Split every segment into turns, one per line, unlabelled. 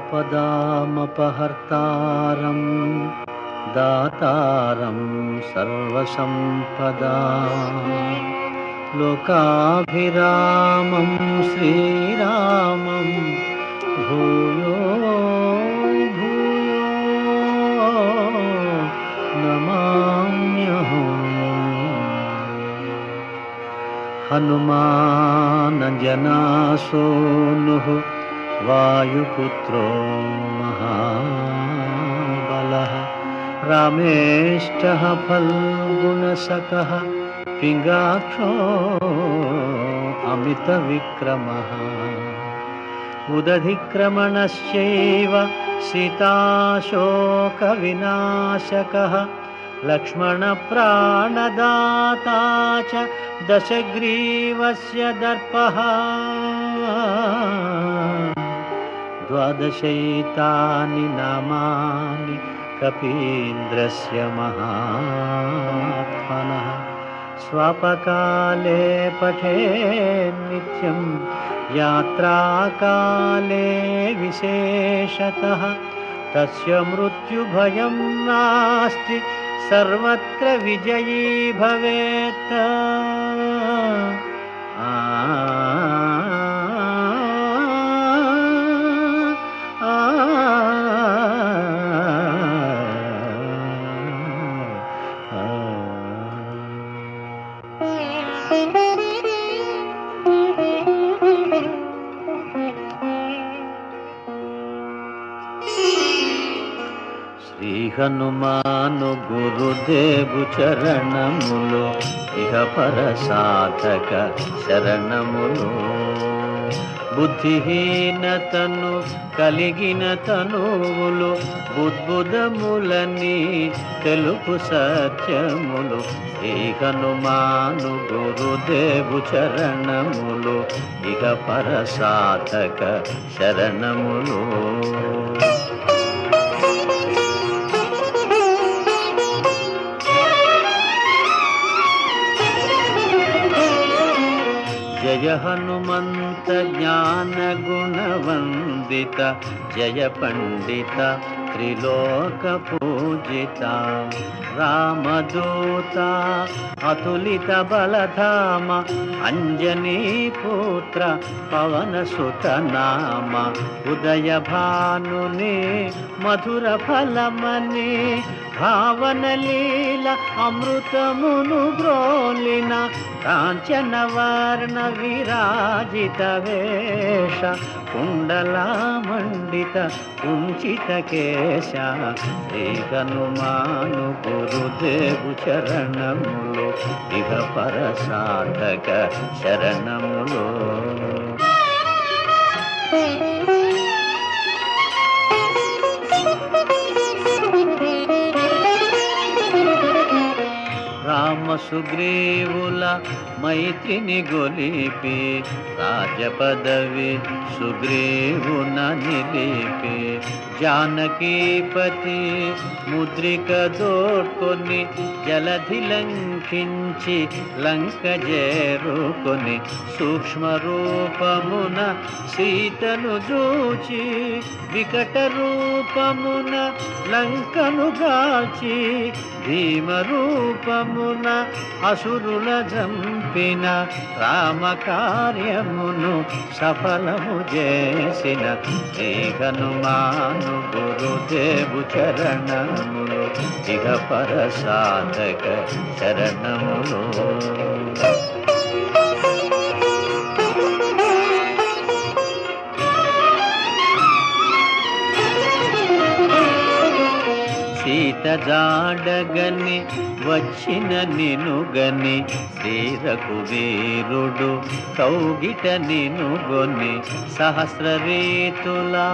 ఆపదామపహర్తారం దాతారం సర్వసంపదా లోకాభిరామం శ్రీరామం భూయో భూయో నమామ్యహం. హనుమానజనాసూనుః వాయుపుత్రో మహాబలః రామేష్టః ఫల్గుణసఖః పింగాక్షో అమితవిక్రమః ఉదధిక్రమణశ్చైవ సీతాశోకవినాశకః లక్ష్మణప్రాణదాతా చ దశగ్రీవస్య దర్పః ద్వాదశైతాని నామాని కపీంద్రస్య మహాత్మనః స్వాపకాలే పఠేన్ నిత్యం యాత్రాకాలే విశేషతః తస్య మృత్యుభయం నాస్తి సర్వత్ర విజయీ భవేత్. శ్రీ హనుమాను గురుదేవు చరణములు ఇహ పర సాధక శరణములు. బుద్ధిహీనతను కలిగిన తనువులు బుద్బుదములని తెలుపు సత్యములు. శ్రీ హనుమాను గురుదేవు చరణములు ఇహ పర సాధక శరణములు. జయ హనుమంత జ్ఞాన గుణవందిత జయ పండిత త్రిలోక పూజిత రామదూత అతులిత బలధామ అంజనీ పుత్ర పవన సుత నామ ఉదయ భానుని మధుర ఫలమని భావన లీల అమృతమును బ్రోలిన కాంచన వర్ణ విరాజిత వేష కుండలామండిత కుంచిత కేశ. శ్రీ హనుమాను గురుదేవు చరణములు ఇహ పర సాధక శరణములు. రామ సుగ్రీవుల మైత్రిని గొలిపి రాజపదవి సుగ్రీవున నిలిపి జానకీపతి ముద్రిక దోడ్కొని జలధి లంకించి లంక చేరుకొని సూక్ష్మ రూపమున సీతను చూచి వికట రూపమున లంకను గాల్చి భీమ రూపమున అసురుల జంపిన రామ కార్యమును సఫలము చేసిన శ్రీ హనుమాను గురుదేవు చరణములు ఇహ పర సాధక శరణములు. సీత జాడగని వచ్చిన నినుగని శ్రీ రఘువీరుడు కౌగిట నినుగొని సహస్ర రీతులా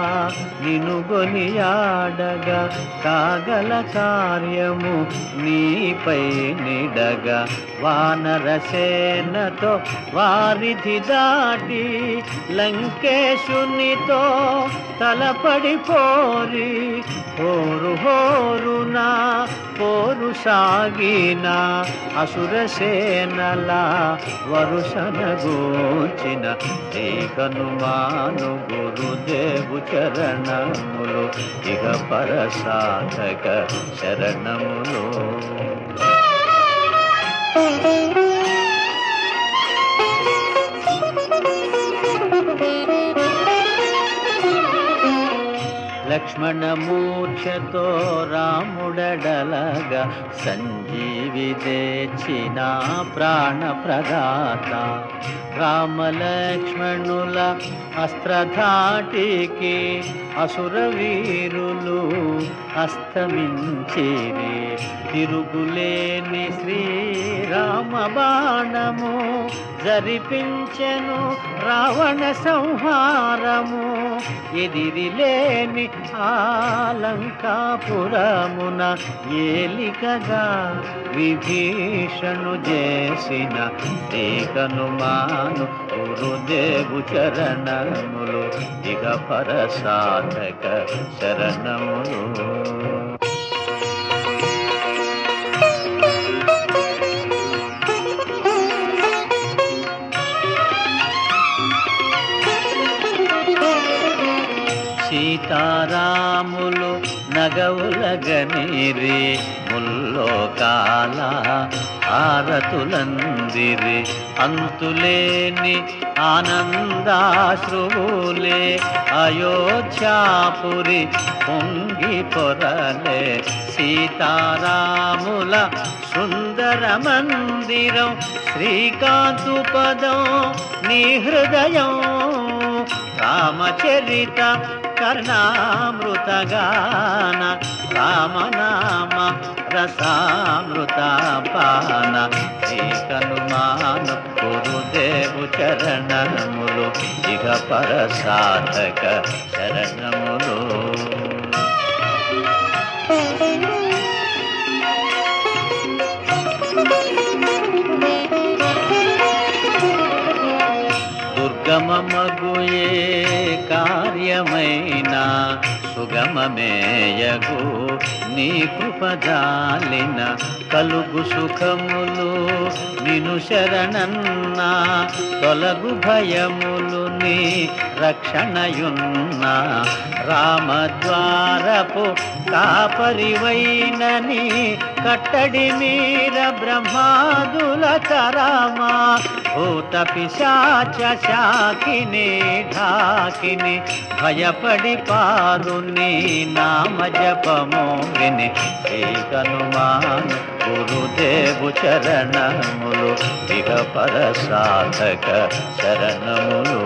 నినుగొని ఆడగా కాగల కార్యము నీపై నిడగా వానరసేనతో వారిధి దాటి లంకేశునితో తలపడి పోరి హోరు హోరునా పోరి పోరు సాగిన అసురసేనల వరుసనగూర్చిన శ్రీ హనుమాను గురుదేవు చరణములు ఇహ పరసాధక శరణములు. లక్ష్మణమూర్ఛతో రాముడడలగా సంజీవి తెచ్చిన ప్రాణప్రదాత. రామలక్ష్మణుల అస్త్రధాటికి అసురవీరులు అస్తమించిరి. తిరుగులేని శ్రీరామ బాణము జరిపించెను రావణ సంహారము. ఎదిరిలేని ఆలంకాపురమున ఏలికగా విభీషణు చేసిన శ్రీ హనుమాను గురుదేవు చరణములు ఇహ పరసాధక శరణములు. సీతారాములు నగవులగనిరి ముల్లోకాల హారతులందిరి. అంతులేని ఆనందాశ్రువులే అయోధ్యాపురి పొంగి పొరలే. సీతారాముల సుందర మందిరం శ్రీకాంతు పదం నీ హృదయం. రామచరిత కర్ణామృతగాన రామనామ రసామృతపాన. శ్రీ హనుమాను గురుదేవు చరణములు ఇహ పరసాధక శరణములు. దుర్గమమగుయే కార్యమైన సుగమమేయగు నీ కృపజాలిన. కలుగు సుఖములు నిను శరణన్నా తొలగు భయములు నీ రక్షణయున్నా. రామద్వారపు కాపరివైనని కట్టడి మీర బ్రహ్మాదుల తరమా. భూత పిశాచ శాకిని ఢాకిని భయపడి పారు నీ నామ జపము విని. శ్రీ హనుమాను గురుదేవు చరణములు ఇహ పరసాధక శరణములు.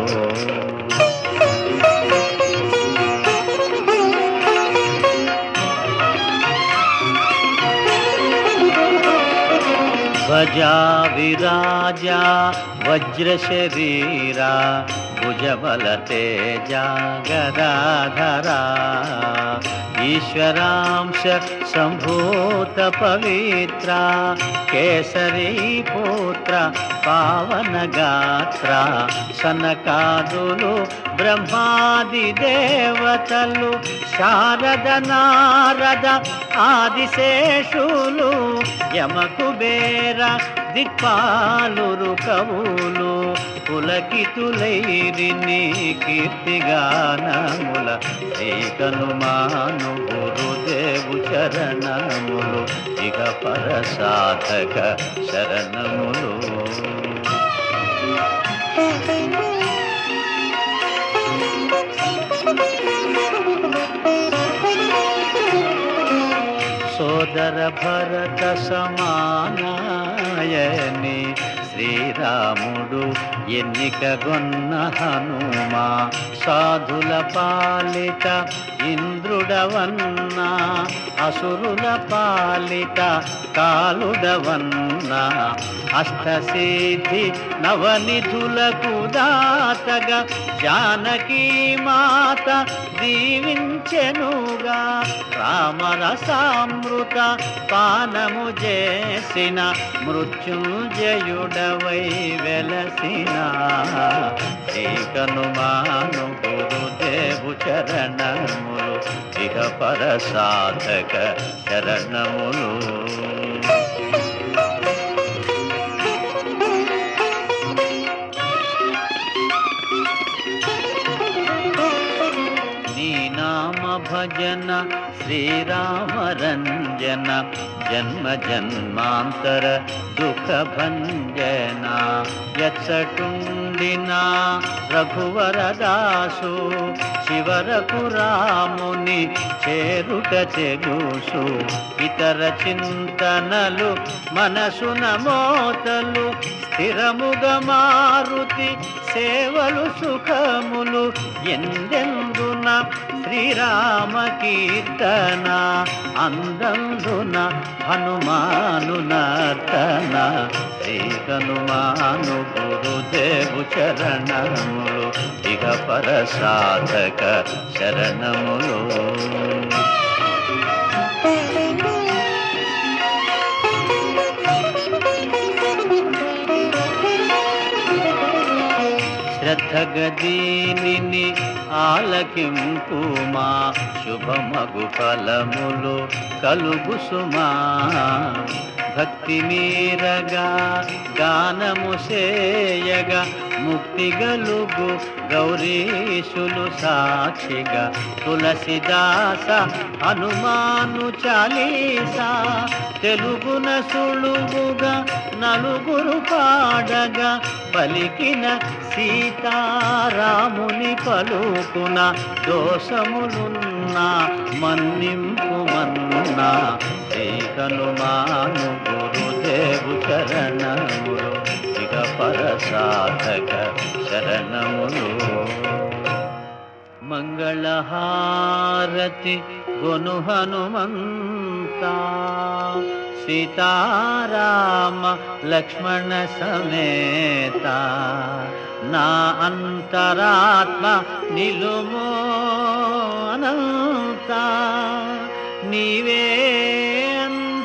ధ్వజా విరాజా వజ్ర శరీరా భుజబల తేజ గదాధరా. ఈశ్వరాంశ సంభూత పవిత్ర కేసరీ పుత్ర పావన గాత్ర. సనకాదులు బ్రహ్మాది దేవతలు శారద నారద ఆదిశేషులు యమకుబేర దిక్పాలురు కవులు పులకితులైరి నీ కీర్తిగానముల. శ్రీ హనుమాను గురుదేవు చరణములు ఇహ పరసాధక శరణములు. సోదర భరత సమానాయని శ్రీరాముడు ఎన్నికగొన్న హనుమా. సాధుల పాలిత ఇంద్రుడవన్నా అసురుల పాలిత కాలుడవన్నా. అష్టసిద్ధి నవనిధులకు దాతగా జానకీ మాత దీవించెనుగా. రామరసామృత పానము చేసిన మృత్యుంజయుడవై వెలసిన. శ్రీ హనుమాను గురుదేవు చరణములు ఇహ పర సాధక శరణములు. నీ నామ భజన శ్రీరామరంజన జన్మ జన్మాంతర దుఃఖ భంజన. ఎచ్చటుండినా రఘువరదాసు చివరకు రాముని చేరుట చెగుసు. ఇతర చింతనలు మనసున మోతలు స్థిరముగా మారుతి సేవలు సుఖములు. ఎందెందున శ్రీరామ కీర్తన అందందున హనుమాను నర్తన. శ్రీ హనుమాను గురుదేవు చరణములు ఇహ పర సాధక శరణములు. శ్రద్ధగదీనిని ఆలకింపుమా శుభమగు ఫలములు కలుగు సుమా. భక్తి మీరగా గానము సేయగా ముక్తి గలుగు గౌరీశులు సాక్షిగా. తులసిదాస హనుమాను చాలీసా తెలుగున సులువుగా నలుగురు పాడగా. పలికిన సీతారాముని పలుకున దోషములున్నా మన్నింపుమన్నా. శ్రీ హనుమాను గురుదేవు చరణములు ఇక పర సాధక శరణములు. మంగళహారతి గొను హనుమంతా సీతారామ లక్ష్మణ సమేత. నా అంతరాత్మ నిలుమో అనంత నీవే